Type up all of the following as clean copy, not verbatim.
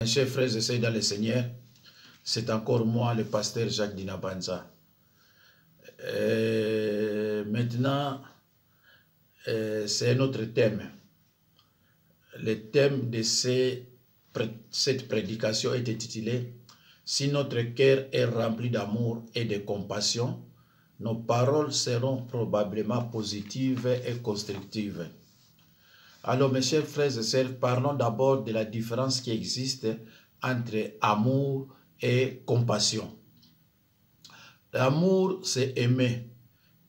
Mes chers frères et sœurs dans le Seigneur, c'est encore moi, le pasteur Jacques Dinabanza. Maintenant, c'est un autre thème. Le thème de cette prédication est intitulé « Si notre cœur est rempli d'amour et de compassion, nos paroles seront probablement positives et constructives. » Alors, mes chers frères et sœurs, parlons d'abord de la différence qui existe entre amour et compassion. L'amour, c'est aimer.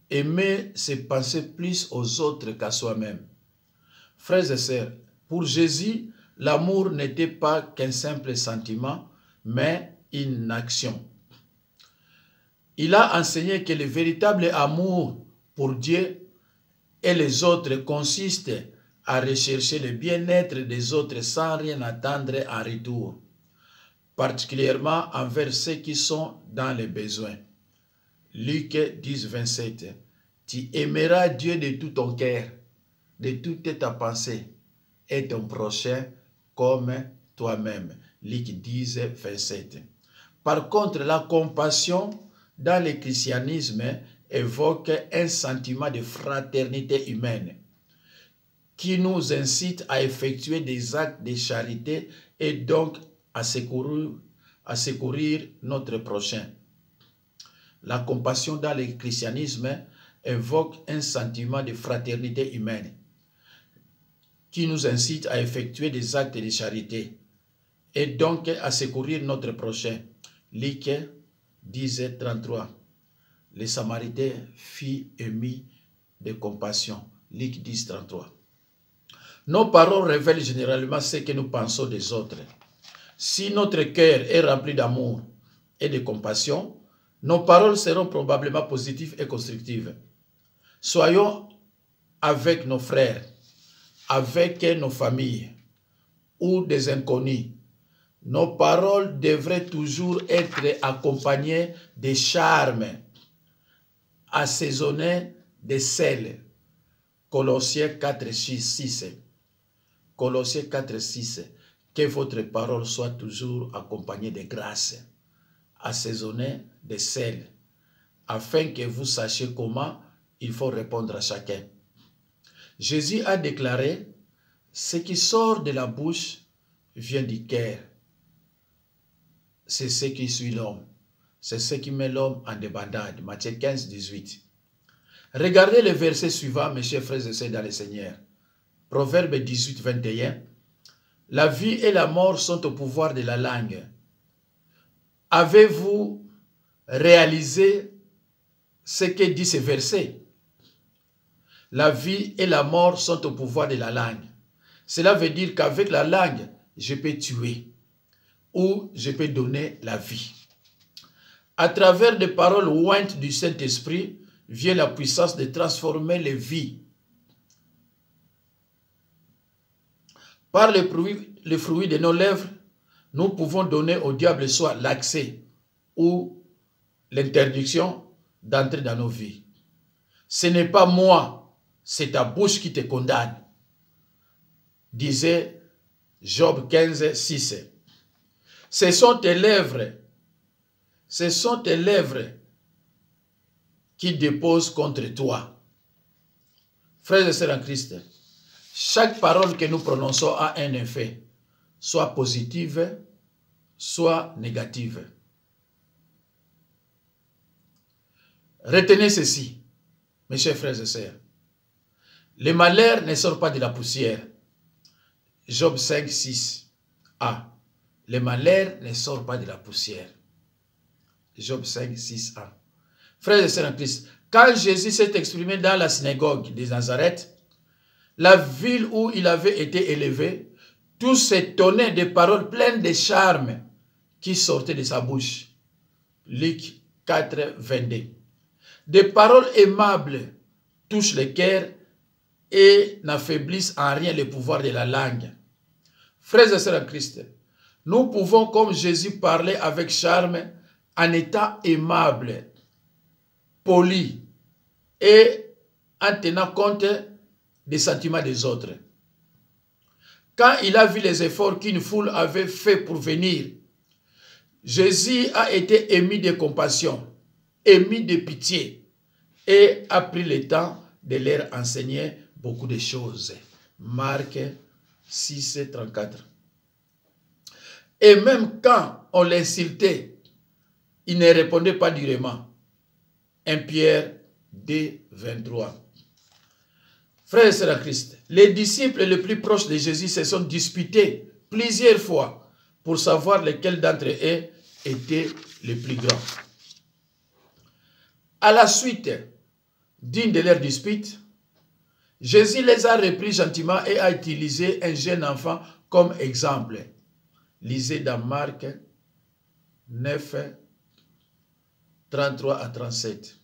Aimer, c'est penser plus aux autres qu'à soi-même. Frères et sœurs, pour Jésus, l'amour n'était pas qu'un simple sentiment, mais une action. Il a enseigné que le véritable amour pour Dieu et les autres consiste à rechercher le bien-être des autres sans rien attendre en retour, particulièrement envers ceux qui sont dans les besoins. Luc 10, 27. Tu aimeras Dieu de tout ton cœur, de toute ta pensée, et ton prochain comme toi-même. Luc 10, 27. Par contre, la compassion dans le christianisme évoque un sentiment de fraternité humaine qui nous incite à effectuer des actes de charité et donc à secourir notre prochain. La compassion dans le christianisme évoque un sentiment de fraternité humaine qui nous incite à effectuer des actes de charité et donc à secourir notre prochain. Luc 10, 33. Les Samaritains furent émis de compassion. Luc 10, 33. Nos paroles révèlent généralement ce que nous pensons des autres. Si notre cœur est rempli d'amour et de compassion, nos paroles seront probablement positives et constructives. Soyons avec nos frères, avec nos familles ou des inconnus. Nos paroles devraient toujours être accompagnées de charme, assaisonnées de sel. Colossiens 4, 6. Colossiens 4, 6. Que votre parole soit toujours accompagnée de grâce, assaisonnée de sel, afin que vous sachiez comment il faut répondre à chacun. Jésus a déclaré, ce qui sort de la bouche vient du cœur. C'est ce qui suit l'homme. C'est ce qui met l'homme en débandade. Matthieu 15, 18. Regardez le verset suivant, mes chers frères et sœurs dans le Seigneur. Proverbe 18, 21. La vie et la mort sont au pouvoir de la langue. Avez-vous réalisé ce que dit ce verset? La vie et la mort sont au pouvoir de la langue. Cela veut dire qu'avec la langue, je peux tuer ou je peux donner la vie. À travers des paroles ointes du Saint-Esprit vient la puissance de transformer les vies. Par les fruits de nos lèvres, nous pouvons donner au diable soit l'accès ou l'interdiction d'entrer dans nos vies. Ce n'est pas moi, c'est ta bouche qui te condamne, disait Job 15, 6. Ce sont tes lèvres qui déposent contre toi. Frères et sœurs en Christ, chaque parole que nous prononçons a un effet, soit positive, soit négative. Retenez ceci, mes chers frères et sœurs. Le malheur ne sort pas de la poussière. Job 5, 6. A. Le malheur ne sort pas de la poussière. Job 5, 6, A. Frères et sœurs en Christ, quand Jésus s'est exprimé dans la synagogue de Nazareth, la ville où il avait été élevé, tous s'étonnaient des paroles pleines de charme qui sortaient de sa bouche. Luc 4, 22. Des paroles aimables touchent le cœur et n'affaiblissent en rien le pouvoir de la langue. Frères et sœurs en Christ, nous pouvons comme Jésus parler avec charme en étant aimable, poli et en tenant compte des sentiments des autres. quand il a vu les efforts qu'une foule avait fait pour venir, Jésus a été ému de compassion, ému de pitié et a pris le temps de leur enseigner beaucoup de choses. Marc 6, 34. Et même quand on l'insultait, il ne répondait pas durement. 1 Pierre 2, 23. Frères et sœurs en Christ, les disciples les plus proches de Jésus se sont disputés plusieurs fois pour savoir lequel d'entre eux était le plus grand. À la suite d'une de leurs disputes, Jésus les a repris gentiment et a utilisé un jeune enfant comme exemple. Lisez dans Marc 9, 33 à 37.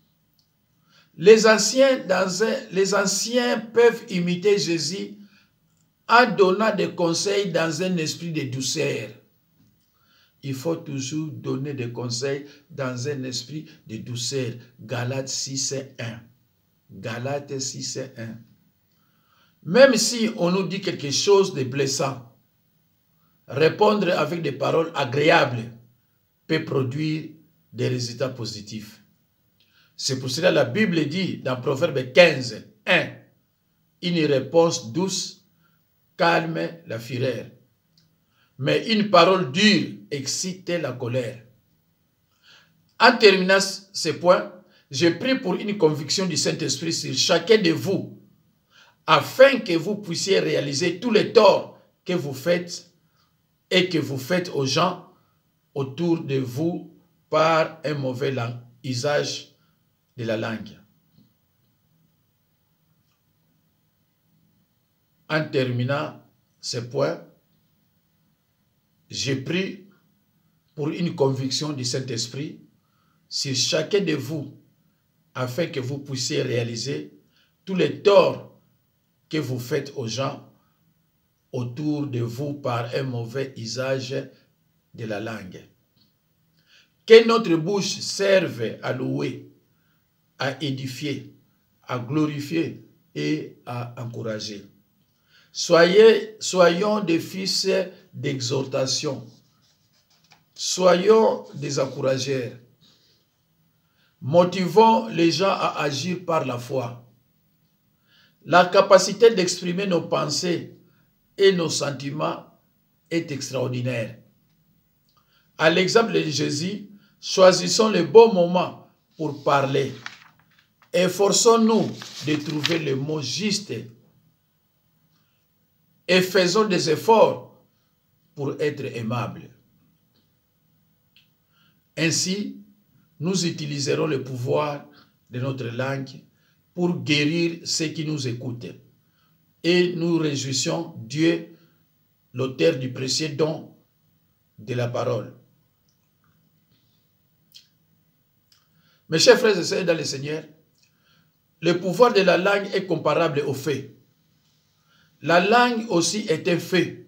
Les anciens peuvent imiter Jésus en donnant des conseils dans un esprit de douceur. Il faut toujours donner des conseils dans un esprit de douceur. Galates 6, 1. Galates 6, 1. Même si on nous dit quelque chose de blessant, répondre avec des paroles agréables peut produire des résultats positifs. C'est pour cela que la Bible dit dans Proverbe 15, 1, une réponse douce calme la fureur, mais une parole dure excite la colère. En terminant ce point, je prie pour une conviction du Saint-Esprit sur chacun de vous, afin que vous puissiez réaliser tous les torts que vous faites et que vous faites aux gens autour de vous par un mauvais usage de la langue. En terminant ce point, je prie pour une conviction du Saint-Esprit sur chacun de vous, afin que vous puissiez réaliser tous les torts que vous faites aux gens autour de vous par un mauvais usage de la langue. Que notre bouche serve à louer, à édifier, à glorifier et à encourager. Soyons des fils d'exhortation. Soyons des encourageurs. Motivons les gens à agir par la foi. La capacité d'exprimer nos pensées et nos sentiments est extraordinaire. À l'exemple de Jésus, choisissons le bon moment pour parler. Efforçons-nous de trouver le mot juste et faisons des efforts pour être aimables. Ainsi, nous utiliserons le pouvoir de notre langue pour guérir ceux qui nous écoutent. Et nous réjouissons Dieu, l'auteur du précieux don de la parole. Mes chers frères et sœurs dans le Seigneur, le pouvoir de la langue est comparable au feu. La langue aussi est un feu.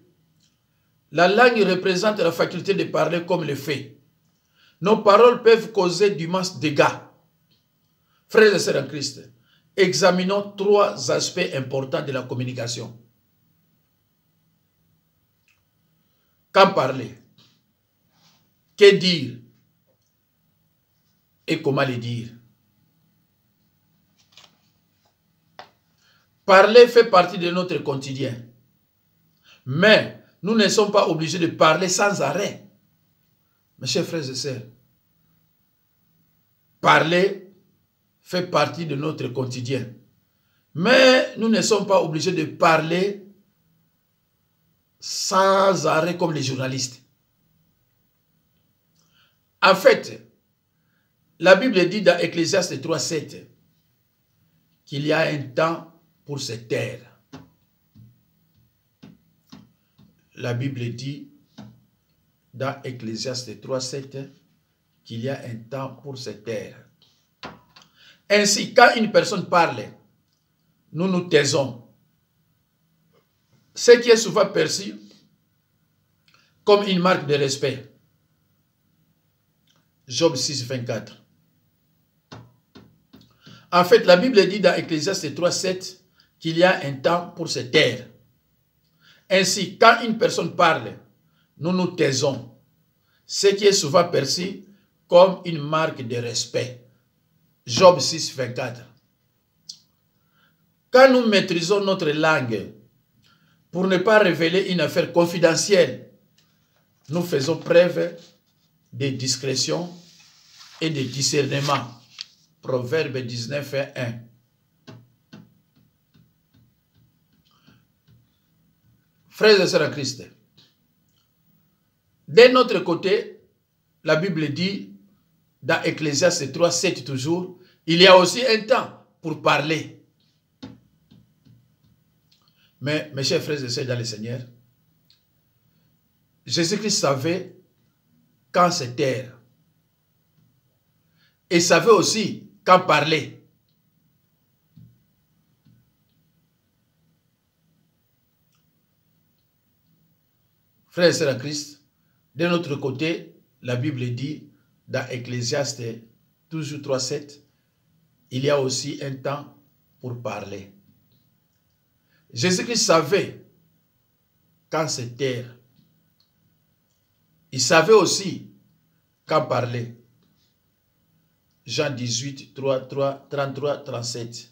La langue représente la faculté de parler comme le feu. Nos paroles peuvent causer d'immenses dégâts. Frères et sœurs en Christ, examinons 3 aspects importants de la communication. Quand parler? Que dire? Et comment le dire? Parler fait partie de notre quotidien. Mais nous ne sommes pas obligés de parler sans arrêt. Mes chers frères et sœurs, parler fait partie de notre quotidien. Mais nous ne sommes pas obligés de parler sans arrêt comme les journalistes. En fait, la Bible dit dans Ecclésiaste 3, 7 qu'il y a un temps pour se taire. La Bible dit dans Ecclésiaste 3, 7 qu'il y a un temps pour se taire. Ainsi, quand une personne parle, nous nous taisons. Ce qui est souvent perçu comme une marque de respect. Job 6, 24. En fait, la Bible dit dans Ecclésiaste 3, 7 qu'il y a un temps pour se taire. Ainsi, quand une personne parle, nous nous taisons, ce qui est souvent perçu comme une marque de respect. Job 6, 24. Quand nous maîtrisons notre langue pour ne pas révéler une affaire confidentielle, nous faisons preuve de discrétion et de discernement. Proverbe 19, 1. Frères et sœurs en Christ, d'un autre côté, la Bible dit, dans Ecclésiaste 3, 7 toujours, il y a aussi un temps pour parler. Mais, mes chers frères et sœurs dans le Seigneur, Jésus-Christ savait quand se taire. Et savait aussi quand parler. Frères et sœurs en Christ, de notre côté, la Bible dit, dans Ecclésiaste, toujours 3.7, il y a aussi un temps pour parler. Jésus-Christ savait quand se taire. Il savait aussi quand parler. Jean 18, 33, 37.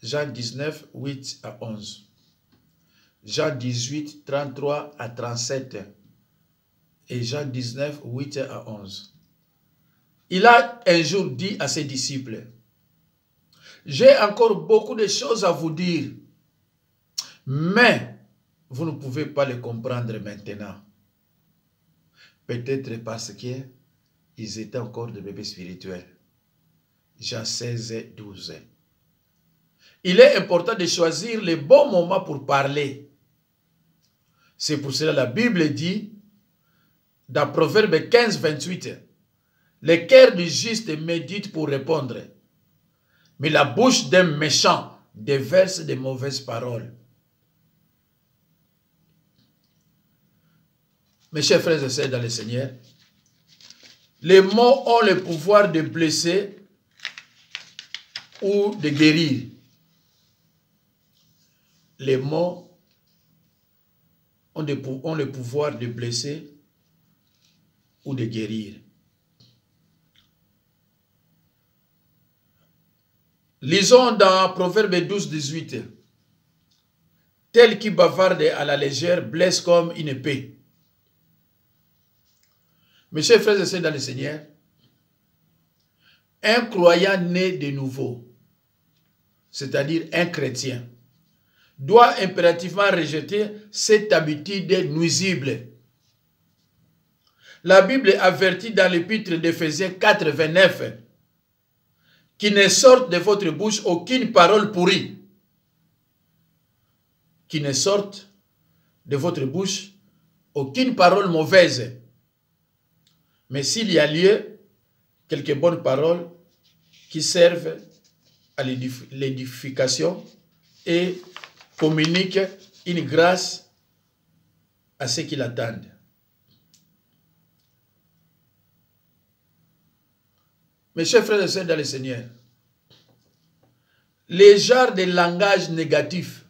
Jean 19, 8 à 11. Jean 18, 33 à 37. Et Jean 19, 8 à 11. Il a un jour dit à ses disciples, « J'ai encore beaucoup de choses à vous dire, mais vous ne pouvez pas les comprendre maintenant. » Peut-être parce qu'ils étaient encore des bébés spirituels. Jean 16, 12. Il est important de choisir le bon moment pour parler. C'est pour cela que la Bible dit, dans Proverbe 15, 28, « Le cœur du juste médite pour répondre, mais la bouche d'un méchant déverse de mauvaises paroles. » Mes chers frères et sœurs dans le Seigneur, les mots ont le pouvoir de blesser ou de guérir. Les mots ont le pouvoir de blesser ou de guérir. Lisons dans Proverbe 12, 18. « Tel qui bavarde à la légère blesse comme une épée. » Mes chers frères et sœurs dans le Seigneur, un croyant né de nouveau, c'est-à-dire un chrétien, doit impérativement rejeter cette habitude nuisible. La Bible avertit dans l'épître d'Éphésiens 4, 29 qu'il ne sorte de votre bouche aucune parole pourrie. Qu'il ne sorte de votre bouche aucune parole mauvaise. Mais s'il y a lieu, quelques bonnes paroles qui servent à l'édification et communiquent une grâce à ceux qui l'attendent. Mes chers frères et sœurs dans le Seigneur, les genres de langage négatif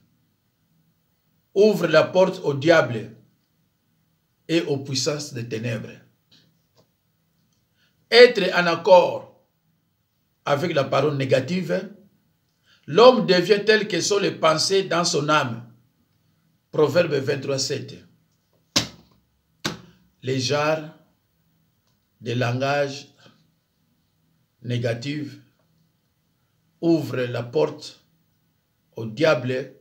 ouvrent la porte au diable et aux puissances des ténèbres. Être en accord avec la parole négative, l'homme devient tel que sont les pensées dans son âme. Proverbe 23, 7. Les genres de langage négatif ouvrent la porte au diable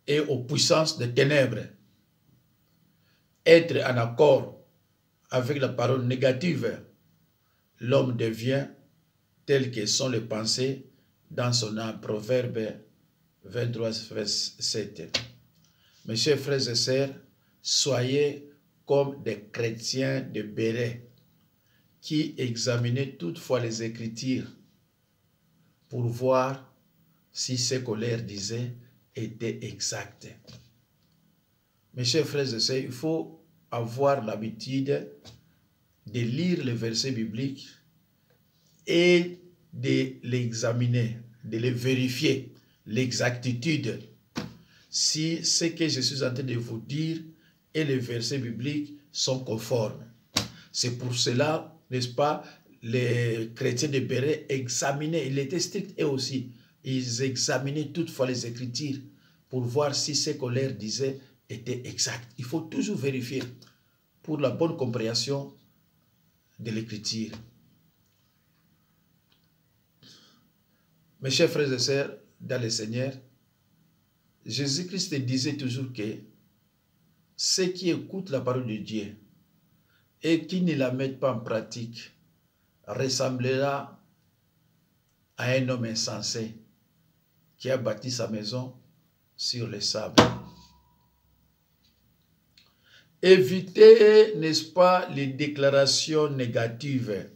et aux puissances des ténèbres. Être en accord avec la parole négative, l'homme devient tel que sont les pensées dans son âme. Proverbe 23, 7. Mes chers frères et sœurs, soyez comme des chrétiens de Béret qui examinaient toutefois les Écritures pour voir si ce qu'on leur disait était exact. Mes chers frères et sœurs, il faut avoir l'habitude de lire les versets bibliques et de l'examiner, de les vérifier, l'exactitude. si ce que je suis en train de vous dire et les versets bibliques sont conformes. C'est pour cela, n'est-ce pas, les chrétiens de Béret examinaient, ils étaient stricts eux aussi, ils examinaient toutefois les Écritures pour voir si ce qu'on leur disait était exact. Il faut toujours vérifier pour la bonne compréhension de l'Écriture. Mes chers frères et sœurs, dans le Seigneur, Jésus-Christ disait toujours que ceux qui écoutent la parole de Dieu et qui ne la mettent pas en pratique ressemblera à un homme insensé qui a bâti sa maison sur le sable. Évitez, n'est-ce pas, les déclarations négatives.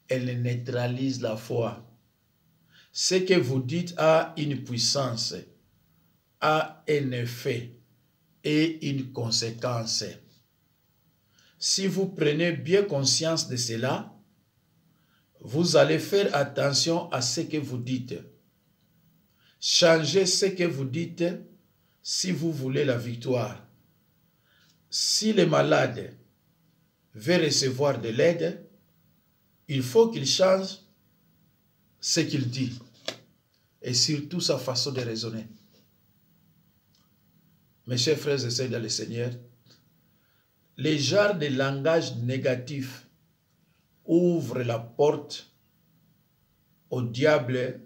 Elles neutralisent la foi. Ce que vous dites a une puissance, a un effet et une conséquence. Si vous prenez bien conscience de cela, vous allez faire attention à ce que vous dites. Changez ce que vous dites si vous voulez la victoire. Si le malade veut recevoir de l'aide, il faut qu'il change ce qu'il dit et surtout sa façon de raisonner. Mes chers frères et sœurs dans le Seigneur, les genres de langage négatif ouvrent la porte au diable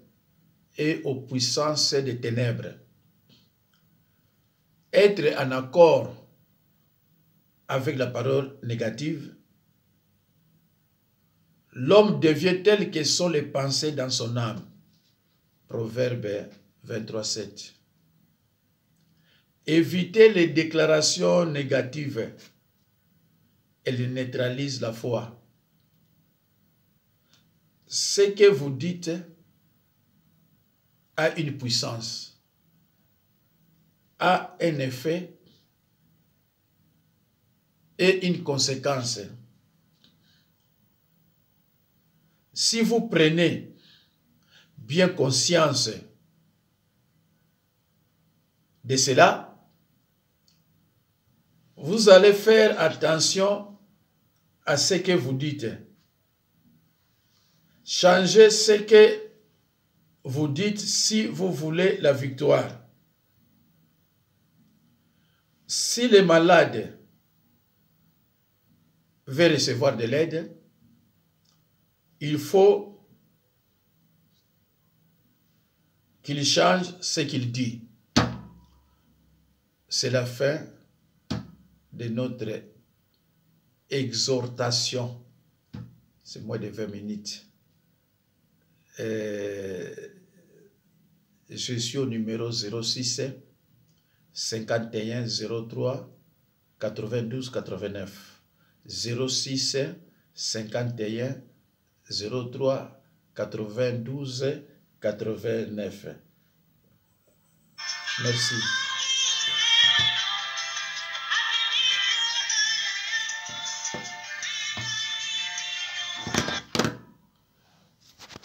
et aux puissances des ténèbres. Être en accord avec la parole négative, l'homme devient tel que sont les pensées dans son âme. Proverbe 23:7. Évitez les déclarations négatives. Elles neutralisent la foi. Ce que vous dites a une puissance, a un effet et une conséquence. Si vous prenez bien conscience de cela, vous allez faire attention à ce que vous dites. Changez ce que vous dites si vous voulez la victoire. Si le malade veut recevoir de l'aide, il faut qu'il change ce qu'il dit. C'est la fin de notre exhortation. C'est moins de 20 minutes. Je suis au numéro 06 51 03 92 89. 06 51 03 92 89. Merci.